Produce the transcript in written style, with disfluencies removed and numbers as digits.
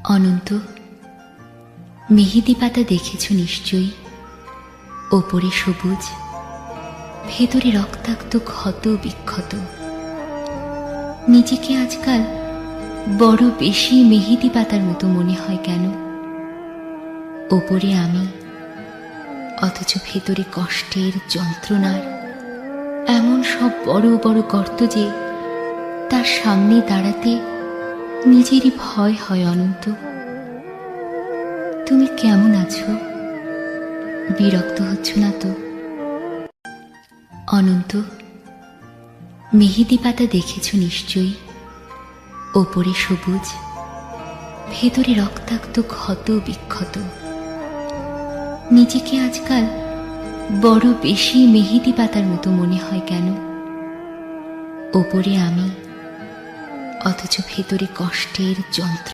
অনন্ত, মেহেদি পাতা দেখেছ নিশ্চয়ই। ওপরে সবুজ, ভেতরে রক্তাক্ত ক্ষত বিক্ষত। নিজেকে আজকাল বড় বেশি মেহেদি পাতার মতো মনে হয় কেন? ওপরে আমি, অথচ ভেতরে কষ্টের যন্ত্রণার এমন সব বড় বড় গর্ত যে তার সামনে দাঁড়াতে নিজেরই ভয় হয়। অনন্ত, তুমি কেমন আছো? বিরক্ত হচ্ছ না তো? অনন্ত, মেহেদি পাতা দেখেছ নিশ্চয়ই। ওপরে সবুজ, ভেতরে রক্তাক্ত ক্ষত বিক্ষত। নিজেকে আজকাল বড় বেশি মেহেদি পাতার মতো মনে হয় কেন? ওপরে আমি, অথচ ভেতরে কষ্টের যন্ত্র।